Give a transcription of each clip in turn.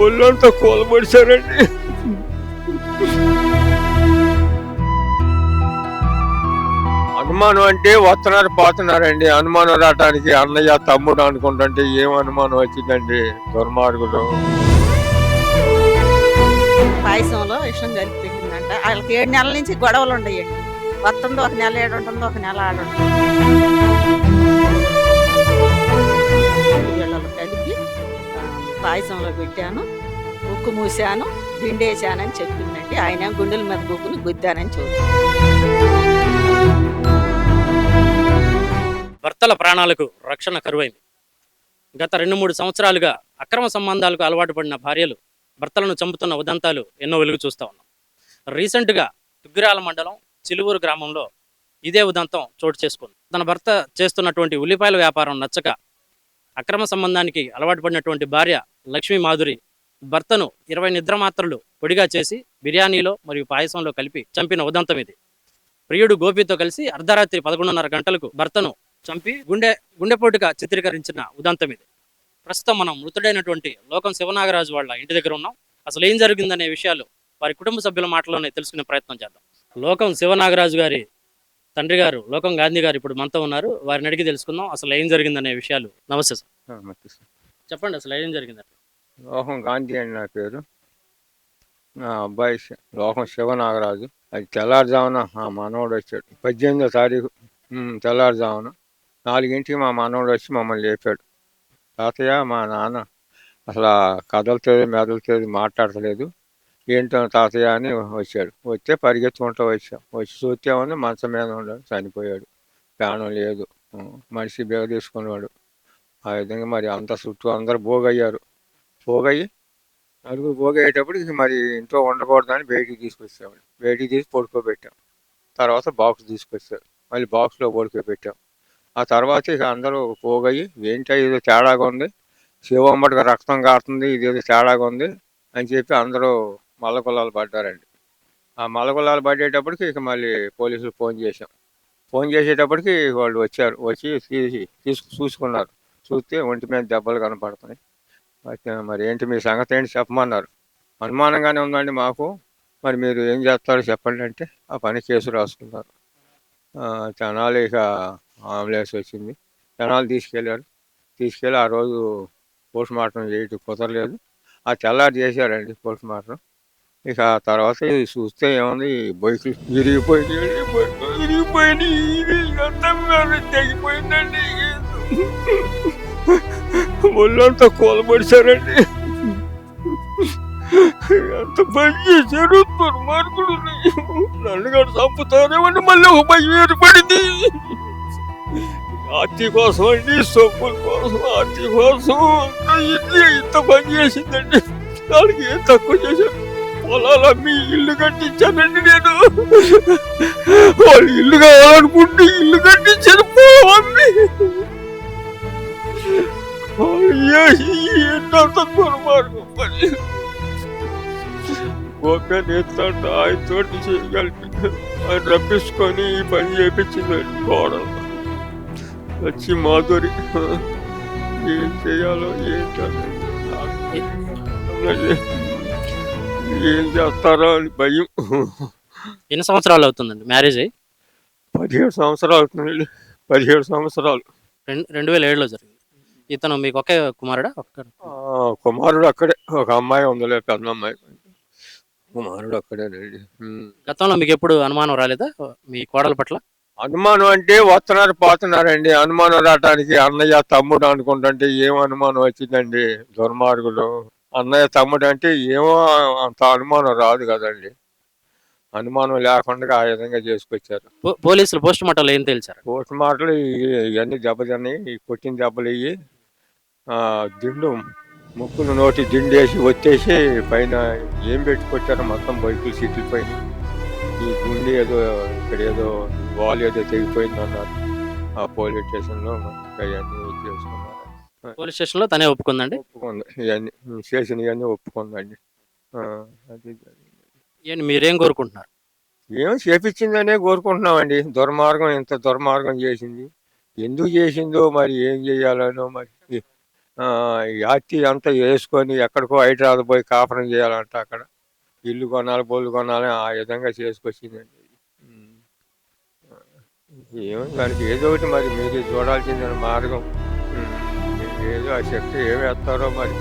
ఒళ్ళంతా కూలబడిశారండి. అనుమానం అంటే వస్తున్నారు పోతున్నారండి. అనుమానం రావటానికి అన్నయ్య తమ్ముడు అనుకుంటుంటే ఏం అనుమానం వచ్చిందండి దుర్మార్గులు. పాయసంలో విషం కలిపి పెట్టిందంట. వాళ్ళకి 7 నెలల నుంచి గొడవలు ఉండయండి. వస్తుంది ఒక నెల ఏడుంటుంది, ఒక నెల ఆడుంటుంది. వీళ్ళలో కలిపి పాయసంలో పెట్టాను, ఉక్కు మూసాను, దిండేసానని చెప్పిందండి. ఆయన గుండెల మీద గుక్కుని గుద్దానని చూద్దాం. భర్తల ప్రాణాలకు రక్షణ కరువైంది. గత 2-3 సంవత్సరాలుగా అక్రమ సంబంధాలకు అలవాటు పడిన భార్యలు భర్తలను చంపుతున్న ఉదంతాలు ఎన్నో వెలుగు చూస్తూ ఉన్నాం. రీసెంట్గా దుగ్గిరాల మండలం చిలువూరు గ్రామంలో ఇదే ఉదంతం చోటు చేసుకుంది. తన భర్త చేస్తున్నటువంటి ఉల్లిపాయల వ్యాపారం నచ్చక అక్రమ సంబంధానికి అలవాటు పడినటువంటి భార్య లక్ష్మీ మాధురి భర్తను 20 నిద్ర మాత్రలు పొడిగా చేసి బిర్యానీలో మరియు పాయసంలో కలిపి చంపిన ఉదంతం ఇది. ప్రియుడు గోపితో కలిసి అర్ధరాత్రి 11:30 గంటలకు భర్తను చంపి గుండెపోటుగా చిత్రీకరించిన ఉదంతం ఇది. ప్రస్తుతం మనం మృతుడైనటువంటి లోకం శివనాగరాజు వాళ్ళ ఇంటి దగ్గర ఉన్నాం. అసలు ఏం జరిగిందనే విషయాలు వారి కుటుంబ సభ్యుల మాటలోనే తెలుసుకునే ప్రయత్నం చేద్దాం. లోకం శివనాగరాజు గారి తండ్రి గారు లోకం గాంధీ గారు ఇప్పుడు మనతో ఉన్నారు. వారిని అడిగి తెలుసుకుందాం అసలు ఏం జరిగిందనే విషయాలు. నమస్తే సార్, చెప్పండి అసలు ఏం జరిగింది? లోకం గాంధీ అని నా పేరు. నా అబ్బాయి లోకం శివనాగరాజు. అది తెల్లారుజామున మా మనవడు వచ్చాడు. 18వ తారీఖు తెల్లారుజామున 4ంటికి మా మనవడు వచ్చి మమ్మల్ని లేపాడు. తాతయ్య మా నాన్న అసలు కదలలేదు, మెదలలేదు, మాట్లాడతలేదు, ఏంటో తాతయ్య అని వచ్చాడు. వస్తే పరిగెత్తుకుంటూ వచ్చి చూస్తేమని మంచం మీద ఉన్నాడు, చనిపోయాడు, ప్రాణం లేదు. మనిషి బేగ తీసుకునేవాడు. ఆ విధంగా మరి అంత చుట్టూ అందరు పోగయ్యారు. నలుగురు పోగయ్యేటప్పుడు మరి ఇంట్లో ఉండకూడదని బయటికి తీసుకొచ్చామండి. బయటికి తీసి పడుకోబెట్టాం. తర్వాత బాక్స్ తీసుకొచ్చారు, మళ్ళీ బాక్స్లో పడుకోబెట్టాం. ఆ తర్వాత ఇక అందరూ పోగయ్యి ఏంటో ఏదో తేడాగా ఉంది, శివమ్మడిగా రక్తం కారుతుంది, ఇదేదో తేడాగా ఉంది అని చెప్పి అందరూ మల్లగుల్లాలు పడ్డారండి. ఆ మల్లగుల్లాలు పడేటప్పటికి ఇక మళ్ళీ పోలీసులు ఫోన్ చేసేటప్పటికి వాళ్ళు వచ్చారు. వచ్చి చూసుకున్నారు. చూస్తే ఒంటి మీద దెబ్బలు కనపడుతున్నాయి. మరి ఏంటి మీ సంగతి ఏంటి చెప్పమన్నారు. అనుమానంగానే ఉందండి మాకు, మరి మీరు ఏం చేస్తారో చెప్పండి అంటే ఆ పని కేసు రాసుకున్నారు. జనాలు ఇక అంబులెన్స్ వచ్చింది, జనాలు తీసుకెళ్ళి ఆ రోజు పోస్ట్ మార్టం చేయటం కుదరలేదు. ఆ తెల్లారి చేశారండి పోస్ట్ మార్టం. ఇక ఆ తర్వాత చూస్తే ఏముంది, బైకులు విరిగిపోయినాయి, తెగిపోయిందండి. ఒళ్ళంతా కూలబడిశారండి. ఎంత పని చేశారు దుర్మార్గుడు. నన్ను కూడా చంపుతారేమని మళ్ళీ ఒక భయం ఏర్పడింది. ఆర్తి కోసం అండి, సొప్పుల కోసం, ఆర్తి కోసం ఇంత పని చేసిందండి. దానికి ఏం తక్కువ చేశాను? పొలాలు అమ్మి ఇల్లు కట్టించానండి నేను. వాళ్ళు ఇల్లు కావాలనుకుంటే ఇల్లు కట్టించాను పొలం అమ్మి. ఏంటంత దుర్మార్గం పని. గోప్యాన్ని ఎత్తాంట ఆయనతో చేయగలిపి ఆయన రప్పించుకొని ఈ పని చేయించిందండి. కోడలు వచ్చి మాధురి ఏం చేయాలో ఏం చేస్తారో అని భయం. ఎన్ని సంవత్సరాలు అవుతుందండి మ్యారేజ్ అయ్యి? 17 సంవత్సరాలు అవుతుందండి. 17 సంవత్సరాలు. 2007లో జరిగింది. ఇతను మీకు ఒకే కుమారుడా? కుమారుడు అక్కడే, ఒక అమ్మాయి ఉందిలే, పెద్ద అమ్మాయి. కుమారుడు అక్కడేనండి. గతంలో మీకు ఎప్పుడు అనుమానం రాలేదా మీ కోడల పట్ల? అనుమానం అంటే వస్తున్నారు పోతున్నారండి. అనుమానం రావటానికి అన్నయ్య తమ్ముడు అనుకుంటుంటే ఏం అనుమానం వచ్చిందండి దుర్మార్గులు. అన్నయ్య తమ్ముడు అంటే ఏమో అంత అనుమానం రాదు కదండి. అనుమానం లేకుండా ఆ విధంగా చేసుకొచ్చారు. పోలీసులు పోస్ట్ మార్టంలో ఏం తెలిసారు? పోస్ట్ మార్టంలో ఇవన్నీ దెబ్బతిన్నాయి, కొట్టిన దెబ్బలు ఇవి. దిండు ముక్కులు నోటి దిండేసి వచ్చేసి పైన ఏం పెట్టి కొట్టారు, మొత్తం బైకులు సీట్ల పైన. ఈ గుండె ఏదో ఇక్కడ ఏదో వాల్ ఏదో తెగిపోయింది అన్నారు. ఆ పోలీస్ స్టేషన్లో అవన్నీ చేసుకున్నారు. పోలీస్ స్టేషన్లో తనే ఒప్పుకుందండి? ఒప్పుకుంది, ఇవన్నీ స్టేషన్ ఇవన్నీ ఒప్పుకుందండి. అది ఏంటి మీరేం కోరుకుంటున్నారు? ఏం చేపించిందనే కోరుకుంటున్నామండి. దుర్మార్గం, ఇంత దుర్మార్గం చేసింది, ఎందుకు చేసిందో మరి ఏం చేయాలనో మరి ఈ ఆస్తి అంతా వేసుకొని ఎక్కడికో హైదరాబాద్ పోయి కాపురం చేయాలంట. అక్కడ ఇల్లు కొనాలి, బొల్లు కొనాలి, ఆ విధంగా చేసుకొచ్చిందండి. ఉమ్. ఏమో దానికి ఏదో ఒకటి మరి మీరే చూడాల్సిందని మార్గం. మీరు ఏదో ఆ శక్తి ఏమి వేస్తారో మరి.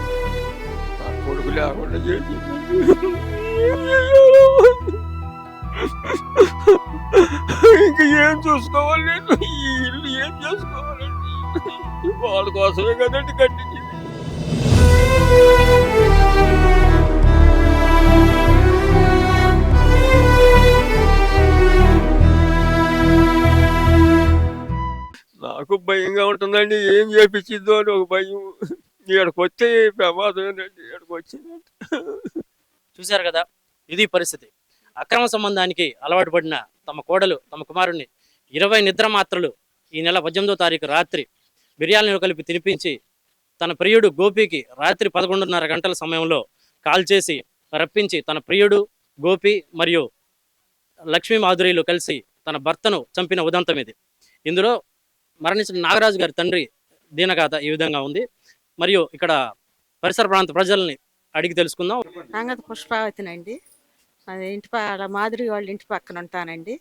ఆ కొడుకు లేకుండా చేసి ఇంక ఏం చూసుకోవాలి నేను? ఈ ఇల్లు ఏం చేసుకోవాలండి? వాళ్ళ కోసమే కదండి కట్టించింది. నాకు భయంగా ఉంటుందండి, ఏం చేపించిద్దో అని ఒక భయం. ఇక్కడికి వస్తే ప్రమాదమేనండి, ఇక్కడికి వచ్చిందంటే. చూశారు కదా, ఇది పరిస్థితి. అక్రమ సంబంధానికి అలవాటు పడిన తమ కోడలు తమ కుమారుణ్ణి 20 నిద్ర మాత్రలు ఈ నెల 18వ తారీఖు రాత్రి బిర్యానీలో కలిపి తినిపించి తన ప్రియుడు గోపికి రాత్రి 11:30 గంటల సమయంలో కాల్ చేసి రప్పించి తన ప్రియుడు గోపి మరియు లక్ష్మీ మాధురిలు కలిసి తన భర్తను చంపిన ఉదంతం ఇది. ఇందులో మరణించిన నాగరాజు గారి తండ్రి దీనగాథ ఈ విధంగా ఉంది. మరియు ఇక్కడ పరిసర ప్రాంత ప్రజల్ని అడిగి తెలుసుకుందాం. సంగతి పుష్పావతినండి. అది మాధురి వాళ్ళ ఇంటి పక్కన ఉంటానండి.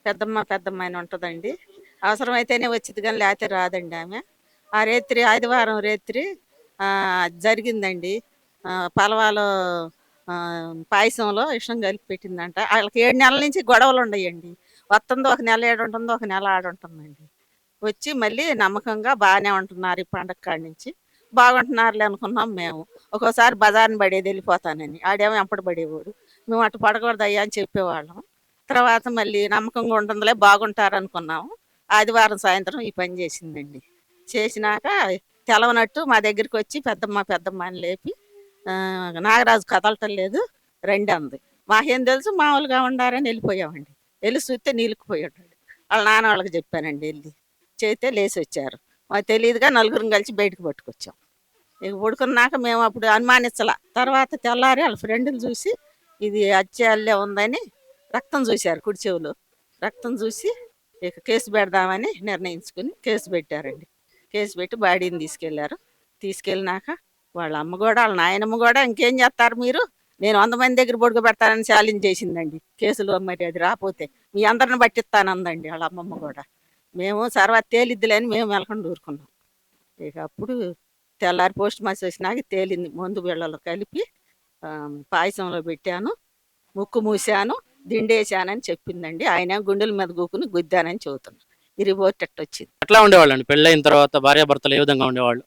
పెద్దమ్మ అని ఉంటుందండి. అవసరమైతేనే వచ్చింది కానీ లేకపోతే రాదండి ఆమె. ఆ రేత్రి ఆదివారం రేత్రి జరిగిందండి. పలవాలో పాయసంలో విషం కలిపి పెట్టిందంట. వాళ్ళకి 7 నెలల నుంచి గొడవలు ఉండయండి. వస్తుందో ఒక నెల ఏడుంటుందో ఒక నెల ఆడుంటుందండి. వచ్చి మళ్ళీ నమ్మకంగా బాగానే ఉంటున్నారు. ఈ పండగ కాడి నుంచి బాగుంటున్నారులే అనుకున్నాం మేము. ఒక్కోసారి బజార్ని పడేది వెళ్ళిపోతానని, ఆడేమో వెంపడి పడేవాడు. మేము అటు పడకూడదు అయ్యా అని చెప్పేవాళ్ళం. తర్వాత మళ్ళీ నమ్మకంగా ఉంటుందిలే బాగుంటారు అనుకున్నాము. ఆదివారం సాయంత్రం ఈ పని చేసిందండి. చేసినాక తెలవనట్టు మా దగ్గరికి వచ్చి పెద్దమ్మ అని లేపి నాగరాజు కదలటం లేదు రండి అంది. మాకేం తెలుసు, మామూలుగా ఉండారని వెళ్ళిపోయామండి. వెళ్ళి చూస్తే నీళ్ళకిపోయాడు. వాళ్ళ నాన్న వాళ్ళకి చెప్పానండి. వెళ్ళి చేస్తే లేచి వచ్చారు. మాకు తెలియదుగా నలుగురం కలిసి బయటకు పట్టుకొచ్చాం. ఇక పడుకున్నాక మేము అప్పుడు అనుమానించాల. తర్వాత తెల్లారి వాళ్ళ ఫ్రెండ్ని చూసి ఇది అల్లే ఉందని రక్తం చూశారు, కుడి చెవులో రక్తం చూసి ఇక కేసు పెడదామని నిర్ణయించుకుని కేసు పెట్టారండి. కేసు పెట్టి బాడీని తీసుకెళ్లారు. తీసుకెళ్ళినాక వాళ్ళ అమ్మ కూడా వాళ్ళ నాయనమ్మ కూడా ఇంకేం చేస్తారు మీరు, నేను 100 మంది దగ్గర బొడుగు పెడతానని ఛాలెంజ్ చేసిందండి కేసులో. మరి అది రాపోతే మీ అందరిని పట్టిస్తానందండి వాళ్ళ అమ్మమ్మ కూడా. మేము తర్వాత తేలిద్దులేని మేము మెలకుండా ఊరుకున్నాం. ఇక అప్పుడు తెల్లారి పోస్ట్ మాస్ వచ్చినాక తేలింది. మందు బిళ్ళలు కలిపి పాయసంలో పెట్టాను, ముక్కు మూసాను, దిండేసానని చెప్పిందండి. ఆయన గుండెల మీద కూకుని గుద్దానని చెబుతున్నాను. ఈ రిపోర్ట్ ఎట్ట వచ్చింది. ఎట్లా ఉండేవాళ్ళండి పెళ్ళైన తర్వాత భార్యాభర్తలు ఏ విధంగా ఉండేవాళ్ళు?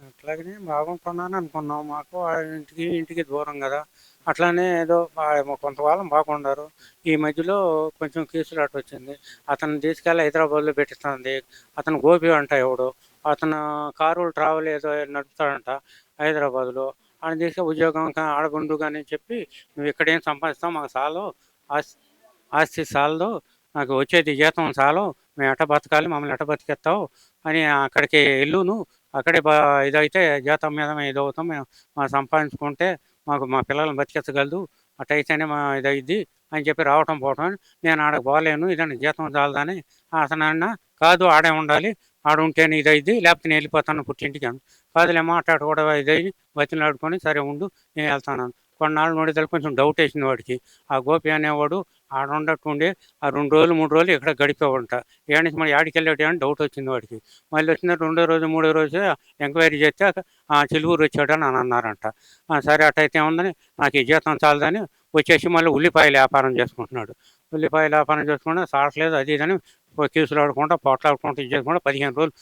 అట్లాగనే బాగుంటున్నాను అనుకున్నాం. మాకు ఆ ఇంటికి దూరం కదా, అట్లానే ఏదో కొంతకాలం బాగుండారు. ఈ మధ్యలో కొంచెం కేసులు అటు వచ్చింది. అతను తీసుకెళ్ళి హైదరాబాద్లో పెట్టిస్తుంది. అతను గోపి అంట ఎవడు, అతను కారు ట్రావెల్ ఏదో నడుపుతాడంట హైదరాబాద్లో. ఆయన చేసే ఉద్యోగం ఆడగుండు కానీ చెప్పి నువ్వు ఇక్కడేం సంపాదిస్తావు, మాకు చాలు, ఆస్తి చాలదు, నాకు వచ్చేది జీతం చాలు, మేము ఎట్ట బతకాలి, మమ్మల్ని ఎట్ట బతికేస్తావు అని అక్కడికి వెళ్ళు, అక్కడే ఇదైతే జీతం మీద మేము ఇదవుతాం, మేము సంపాదించుకుంటే మాకు మా పిల్లల్ని బతికించగలదు, అట్టయితేనే మా ఇదైద్ది అని చెప్పి రావటం పోవటం. నేను ఆడకు పోలేను, ఇదని జీతం చాలదని. అతను అన్న కాదు ఆడే ఉండాలి, ఆడుంటేనే ఇదైద్ది, లేకపోతే నేను వెళ్ళిపోతాను పుట్టింటికి అని. కాదులేమో అట్ట కూడా ఇదయ్యి బతిని ఆడుకొని సరే ఉండు నేను వెళ్తాను. కొన్నాళ్ళు నోడిదలు కొంచెం డౌట్ వేసింది వాడికి. ఆ గోపి అనేవాడు ఆడుండట్టుండి ఆ 2 రోజులు 3 రోజులు ఇక్కడ గడిపేవాడంట. ఏడు నుంచి మరి ఆడికి వెళ్ళాడు అని డౌట్ వచ్చింది వాడికి. మళ్ళీ వచ్చిన 2వ రోజు 3వ రోజు ఎంక్వైరీ చేస్తే చిలుగురు వచ్చాడని అని అన్నారంట. సరే అట్టయితే ఉందని నాకు ఈ జీతం చాలదని వచ్చేసి మళ్ళీ ఉల్లిపాయల వ్యాపారం చేసుకుంటున్నాడు. ఉల్లిపాయల వ్యాపారం చేసుకుంటే సాడట్లేదు అది ఇదని కేసులు ఆడుకుంటా పోట్లాడుకుంటూ ఇది చేసుకుంటా 15 రోజులు,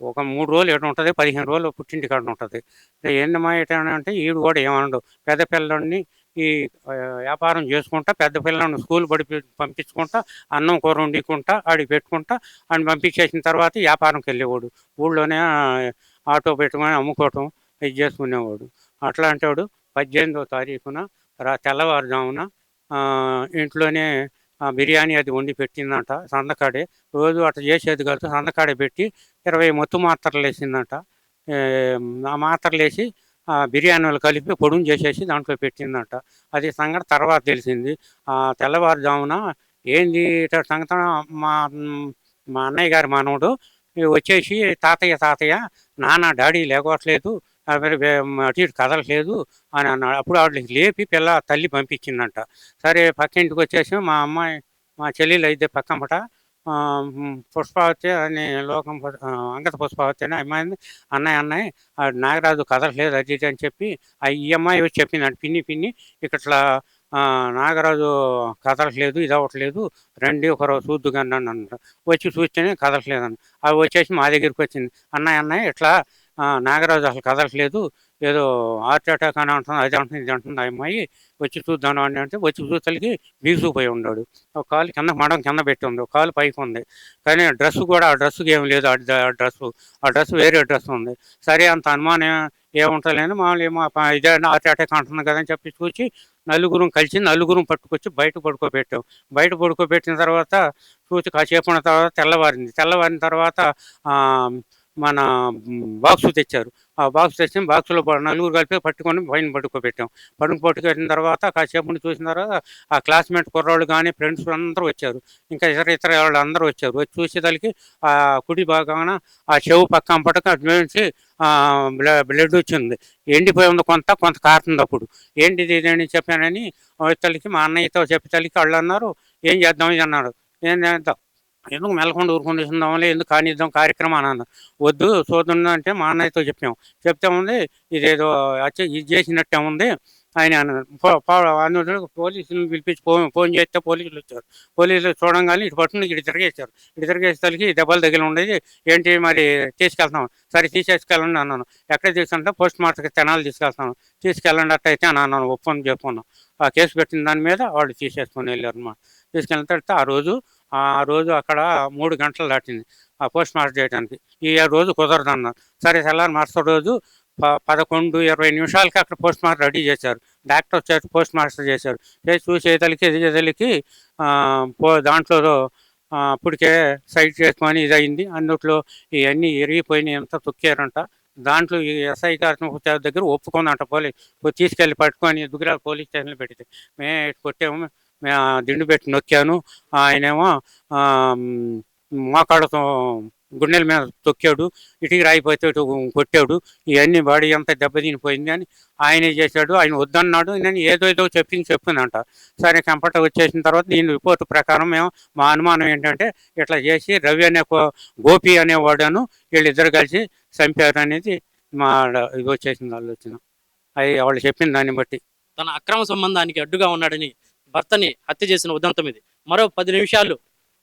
ఒక 3 రోజులు ఎటు ఉంటుంది, 15 రోజులు పుట్టింటి కాడ ఉంటుంది. ఏందమ్మా ఏంటంటే ఈడు కూడా ఏమనడు. పెద్ద పిల్లడిని ఈ వ్యాపారం చేసుకుంటా, పెద్ద పిల్లల్ని స్కూల్ పంపించుకుంటా, అన్నం కూర వండుకుంటా, ఆడికి పెట్టుకుంటా అని పంపించేసిన తర్వాత వ్యాపారంకి వెళ్ళేవాడు. ఊళ్ళోనే ఆటో పెట్టుకొని అమ్ముకోవటం ఇది చేసుకునేవాడు. అట్లాంటి వాడు 18వ తారీఖున తెల్లవారుజామున ఇంట్లోనే బిర్యానీ అది వండి పెట్టిందంట సందకాడే. రోజు అట్లా చేసేది కాదు, సందకాడే పెట్టి 20 మత్తు మాత్రలు వేసిందంట. ఆ మాత్రలు వేసి బిర్యానీలు కలిపి పొడుము చేసేసి దాంట్లో పెట్టిందంట. అది సంగతి తర్వాత తెలిసింది. తెల్లవారుజామున ఏంది సంగతి మా అన్నయ్య గారి మనవడు వచ్చేసి తాతయ్య నాన్న డాడీ లేకపోవట్లేదు, మరి అటు ఇటు కదలట్లేదు అని అన్నాడు. అప్పుడు ఆవిడకి లేపి తల్లి పంపించిందంట. సరే పక్కింటికి వచ్చేసి మా చెల్లెలు అయితే పక్కమ్మట పుష్పావతి అని అంగత పుష్పావతి అని అమ్మాయిని అన్నయ్య నాగరాజు కదలట్లేదు అది ఇది అని చెప్పి ఈ అమ్మాయి వచ్చి చెప్పిందంట, పిన్ని ఇట్లా నాగరాజు కదలట్లేదు ఇది అవ్వట్లేదు, రండి ఒకరోజు చూద్దు కానీ అన్నారు. వచ్చి చూస్తేనే కదలట్లేదని అవి వచ్చేసి మా దగ్గరికి వచ్చింది. అన్నయ్య ఇట్లా నాగరాజు అసలు కదలట్లేదు, ఏదో హార్ట్ అటాక్ అని అంటుంది, అది అంటుంది ఇది అంటుంది ఆ అమ్మాయి, వచ్చి చూద్దాను అని అంటే వచ్చి చూతలకి బీగుసిపోయి ఉన్నాడు. ఒక కాలు కింద పెట్టి ఉంది, ఒక కాలు పైకి ఉంది. కానీ డ్రెస్ కూడా ఆ డ్రెస్సుకి ఏం లేదు, ఆ డ్రెస్ వేరే డ్రెస్ ఉంది. సరే అంత అనుమానం ఏముంటలేదు, మామూలు ఇదే హార్ట్ అటాక్ అంటుంది కదా అని చెప్పి చూసి నలుగురం పట్టుకొచ్చి బయట పడుకోబెట్టాం. బయట పడుకోబెట్టిన తర్వాత చూసి కాసేపు ఉన్న తర్వాత తెల్లవారిన తర్వాత మన బాక్సు తెచ్చారు. ఆ బాక్స్ తెచ్చి బాక్సులో నలుగురు కలిపి పట్టుకొని పైన పట్టుకోబెట్టాం. పట్టుకొట్టిన తర్వాత కాసేపు చూసిన తర్వాత ఆ క్లాస్మేట్ కుర్రాళ్ళు కానీ ఫ్రెండ్స్ అందరూ వచ్చారు. ఇంకా ఇతర వాళ్ళు అందరూ వచ్చారు. వచ్చి చూసేదానికి ఆ కుడి భాగాన ఆ చెవు పక్క అంపటకు అటు నుంచి బ్లడ్ వచ్చింది. ఎండిపోయి ఉంది, కొంత కారుతుంది. అప్పుడు ఏంటిది ఇదని చెప్పానని తల్లికి మా అన్నయ్యతో చెప్పేతల్లికి వాళ్ళు అన్నారు, ఏం చేద్దాం ఇది అన్నారు. ఏం చేద్దాం, ఎందుకు మెలకుండా ఊరుకుండా ఇస్తుందామని, ఎందుకు కానిద్దాం కార్యక్రమం అన్నాను. వద్దు చూద్దాం అంటే మా అన్నయ్యతో చెప్తే ఉంది ఇదేదో ఇది చేసినట్టే ఉంది ఆయన అన్నాడు. పోలీసులను పిలిపించి ఫోన్ చేస్తే పోలీసులు వచ్చారు. పోలీసులు చూడంగానే ఇటు పట్టుకుని ఇటు తిరిగేసరికి దెబ్బలు తగిలి ఉండేది. ఏంటి మరి తీసుకెళ్తాం, సరే తీసుకెళ్ళండి అన్నాను. ఎక్కడ తీసుకెళ్తా, పోస్ట్ మార్టంకి తెనాలి తీసుకెళ్ళండి అట్టయితే అని అన్నాను. ఒప్పుకొని చెప్పుకున్నాం. ఆ కేసు పెట్టిన దాని మీద వాళ్ళు తీసేసుకొని వెళ్ళారు అన్నమాట. తీసుకెళ్ళిన తర్వాత ఆ రోజు అక్కడ 3 గంటలు దాటింది ఆ పోస్ట్ మాస్టర్ చేయడానికి. ఈ రోజు కుదరదన్నారు. సరే తెల్లారి మరుసటి రోజు 11-20 నిమిషాలకి అక్కడ పోస్ట్ మాస్టర్ రెడీ చేశారు. డాక్టర్ వచ్చారు, పోస్ట్ మాస్టర్ చేశారు. చూసేతలకి దాంట్లో అప్పటికే సైట్ చేసుకొని ఇది అయింది. అందుట్లో ఇవన్నీ ఇరిగిపోయినాయి, అంతా తొక్కారంట. దాంట్లో ఈ ఎస్ఐ గారి దగ్గర ఒప్పుకుందంట పోలీసు. తీసుకెళ్ళి పట్టుకొని దుగ్గిరాల పోలీస్ స్టేషన్లో పెడితే మేము కొట్టాము, దిండు పెట్టి నొక్కాను, ఆయనేమో మోకాళ్ళతో గుండెల మీద తొక్కాడు, ఇటుకి రాయిపోతే ఇటు కొట్టాడు, ఇవన్నీ బాడీ అంతా దెబ్బతినిపోయింది అని ఆయనే చేశాడు, ఆయన వద్దన్నాడు నేను ఏదో చెప్పిందంట. సరే కంప్యూటర్ వచ్చేసిన తర్వాత దీని రిపోర్ట్ ప్రకారం మా అనుమానం ఏంటంటే ఇట్లా చేసి రవి అనే గోపి అనేవాడును వీళ్ళిద్దరు కలిసి చంపారు అనేది మా ఇది వచ్చేసింది ఆలోచన. అది వాళ్ళు చెప్పిన దాన్ని బట్టి. తన అక్రమ సంబంధానికి అడ్డుగా ఉన్నాడని భర్తని హత్య చేసిన ఉదంతం ఇది. మరో 10 నిమిషాలు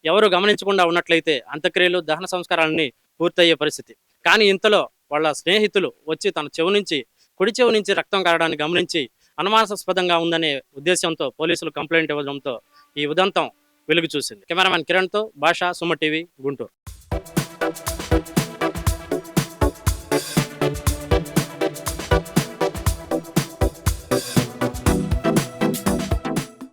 ఎవరు గమనించకుండా ఉన్నట్లయితే అంత్యక్రియలు, దహన సంస్కారాలని పూర్తయ్యే పరిస్థితి. కానీ ఇంతలో వాళ్ళ స్నేహితులు వచ్చి తన కుడి చెవి నుంచి రక్తం కారడాన్ని గమనించి అనుమానాస్పదంగా ఉందనే ఉద్దేశంతో పోలీసులు కంప్లైంట్ ఇవ్వడంతో ఈ ఉదంతం వెలుగు చూసింది. కెమెరామెన్ కిరణ్తో భాష, సుమ టీవీ, గుంటూరు.